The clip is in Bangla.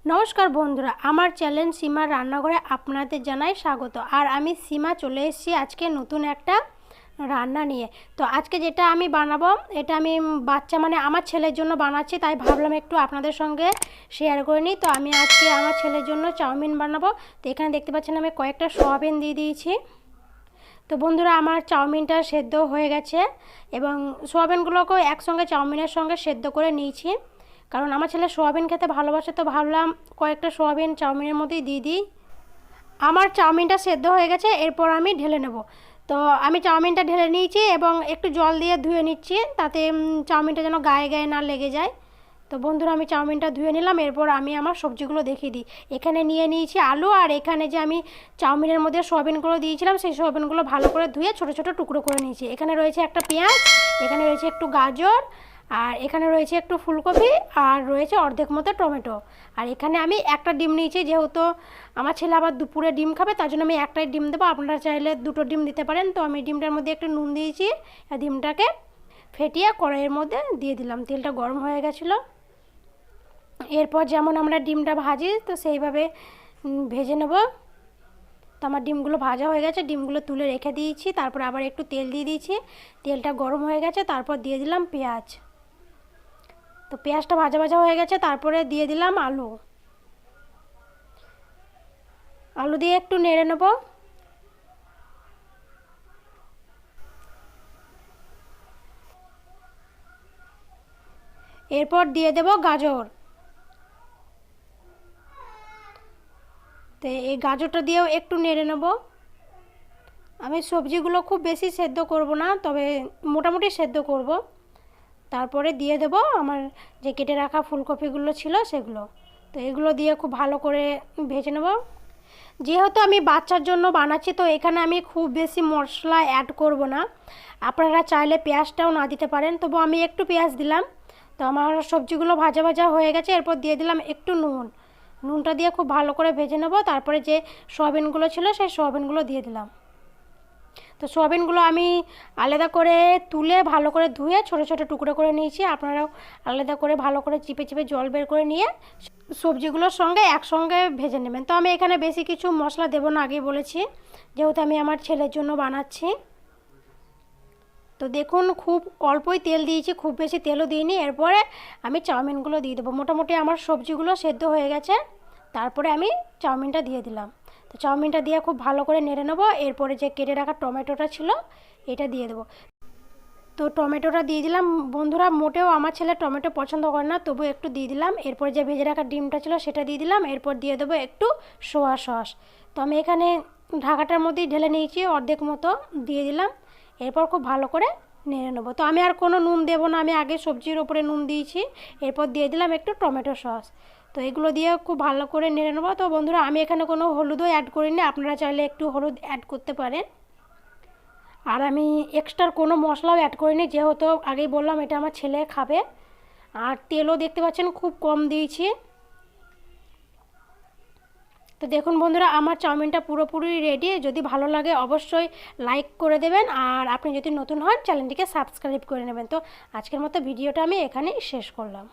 নমস্কার বন্ধুরা, আমার চ্যানেল সীমার রান্নাঘরে আপনাদের জানাই স্বাগত। আর আমি সীমা চলে এসেছি আজকে নতুন একটা রান্না নিয়ে। তো আজকে যেটা আমি বানাবো, এটা আমি বাচ্চা মানে আমার ছেলের জন্য বানাচ্ছি, তাই ভাবলাম একটু আপনাদের সঙ্গে শেয়ার করে নিই। তো আমি আজকে আমার ছেলের জন্য চাউমিন বানাবো। তো এখানে দেখতে পাচ্ছেন আমি কয়েকটা সয়াবিন দিয়ে দিয়েছি। তো বন্ধুরা, আমার চাউমিনটা সেদ্ধ হয়ে গেছে এবং সয়াবিনগুলোকেও একসঙ্গে চাউমিনের সঙ্গে সেদ্ধ করে নিয়েছি, কারণ আমার ছেলে সোয়াবিন খেতে ভালোবাসে। তো ভাবলাম কয়েকটা সোয়াবিন চাউমিনের মধ্যেই দিয়ে দিই। আমার চাউমিনটা সেদ্ধ হয়ে গেছে, এরপর আমি ঢেলে নেব। তো আমি চাউমিনটা ঢেলে নিয়েছি এবং একটু জল দিয়ে ধুয়ে নিচ্ছি, তাতে চাউমিনটা যেন গায়ে গায়ে না লেগে যায়। তো বন্ধুরা, আমি চাউমিনটা ধুয়ে নিলাম। এরপর আমি আমার সবজিগুলো দেখিয়ে দিই। এখানে নিয়ে নিয়েছি আলু, আর এখানে যে আমি চাউমিনের মধ্যে সোয়াবিনগুলো দিয়েছিলাম সেই সোয়াবিনগুলো ভালো করে ধুয়ে ছোটো ছোটো টুকরো করে নিয়েছি। এখানে রয়েছে একটা পেঁয়াজ, এখানে রয়েছে একটু গাজর, আর এখানে রয়েছে একটু ফুলকপি, আর রয়েছে অর্ধেক মতো টমেটো। আর এখানে আমি একটা ডিম নিয়েছি, যেহেতু আমার ছেলে আবার দুপুরে ডিম খাবে, তার জন্য আমি একটাই ডিম দেবো। আপনারা চাইলে দুটো ডিম দিতে পারেন। তো আমি ডিমটার মধ্যে একটু নুন দিয়েছি, আর ডিমটাকে ফেটিয়ে কড়াইয়ের মধ্যে দিয়ে দিলাম। তেলটা গরম হয়ে গেছিলো। এরপর যেমন আমরা ডিমটা ভাজি, তো সেইভাবে ভেজে নেব। তো আমার ডিমগুলো ভাজা হয়ে গেছে, ডিমগুলো তুলে রেখে দিয়েছি। তারপর আবার একটু তেল দিয়ে দিয়েছি, তেলটা গরম হয়ে গেছে। তারপর দিয়ে দিলাম পেঁয়াজ। তো পেঁয়াজটা ভাজা ভাজা হয়ে গেছে, তারপরে দিয়ে দিলাম আলু। আলু দিয়ে একটু নেড়ে নেব। এরপর দিয়ে দেব গাজর। তো এই গাজরটা দিয়েও একটু নেড়ে নেব। আমি সবজিগুলো খুব বেশি সেদ্ধ করব না, তবে মোটামুটি সেদ্ধ করব। তারপরে দিয়ে দেব আমার যে কেটে রাখা ফুলকপিগুলো ছিল সেগুলো। তো এগুলো দিয়ে খুব ভালো করে ভেজে নেব। যেহেতু আমি বাচ্চার জন্য বানাচ্ছি, তো এখানে আমি খুব বেশি মশলা অ্যাড করব না। আপনারা চাইলে পেঁয়াজটাও না দিতে পারেন, তবু আমি একটু পেঁয়াজ দিলাম। তো আমার সবজিগুলো ভাজা ভাজা হয়ে গেছে। এরপর দিয়ে দিলাম একটু নুনটা দিয়ে খুব ভালো করে ভেজে নেব। তারপরে যে সয়াবিনগুলো ছিল সেই সয়াবিনগুলো দিয়ে দিলাম। তো সয়াবিনগুলো আমি আলাদা করে তুলে ভালো করে ধুয়ে ছোটো ছোটো টুকরো করে নিয়েছি। আপনারাও আলাদা করে ভালো করে চিপে চিপে জল বের করে নিয়ে সবজিগুলোর সঙ্গে একসঙ্গে ভেজে নেবেন। তো আমি এখানে বেশি কিছু মশলা দেবো না, আগেই বলেছি, যেহেতু আমি আমার ছেলের জন্য বানাচ্ছি। তো দেখুন, খুব অল্পই তেল দিয়েছি, খুব বেশি তেলও দিইনি। এরপরে আমি চাউমিনগুলো দিয়ে দেবো। মোটামুটি আমার সবজিগুলো সেদ্ধ হয়ে গেছে, তারপরে আমি চাউমিনটা দিয়ে দিলাম। তো চাউমিনটা দিয়ে খুব ভালো করে নেড়ে নেবো। এরপরে যে কেটে রাখা টমেটোটা ছিল এটা দিয়ে দেবো। তো টমেটোটা দিয়ে দিলাম। বন্ধুরা, মোটেও আমার ছেলে টমেটো পছন্দ করে না, তবু একটু দিয়ে দিলাম। এরপর যে ভেজে রাখা ডিমটা ছিল সেটা দিয়ে দিলাম। এরপর দিয়ে দেবো একটু সোয়া সস। তো আমি এখানে ঢাকাটার মধ্যেই ঢেলে নিয়েছি, অর্ধেক মতো দিয়ে দিলাম। এরপর খুব ভালো করে নেড়ে নেবো। তো আমি আর কোনো নুন দেবো না, আমি আগে সবজির ওপরে নুন দিয়েছি। এরপর দিয়ে দিলাম একটু টমেটো সস। তো এগুলো দিয়ে খুব ভালো করে নেড়ে নেবো। তো বন্ধুরা, আমি এখানে কোনো হলুদও অ্যাড করিনি, আপনারা চাইলে একটু হলুদ অ্যাড করতে পারেন। আর আমি এক্সট্রা কোনো মশলাও অ্যাড করিনি, যেহেতু আগেই বললাম এটা আমার ছেলে খাবে। আর তেলও দেখতে পাচ্ছেন খুব কম দিয়েছি। তো দেখুন বন্ধুরা, আমার চাউমিনটা পুরোপুরি রেডি। যদি ভালো লাগে অবশ্যই লাইক করে দেবেন, আর আপনি যদি নতুন হন চ্যানেলটিকে সাবস্ক্রাইব করে নেবেন। তো আজকের মতো ভিডিওটা আমি এখানেই শেষ করলাম।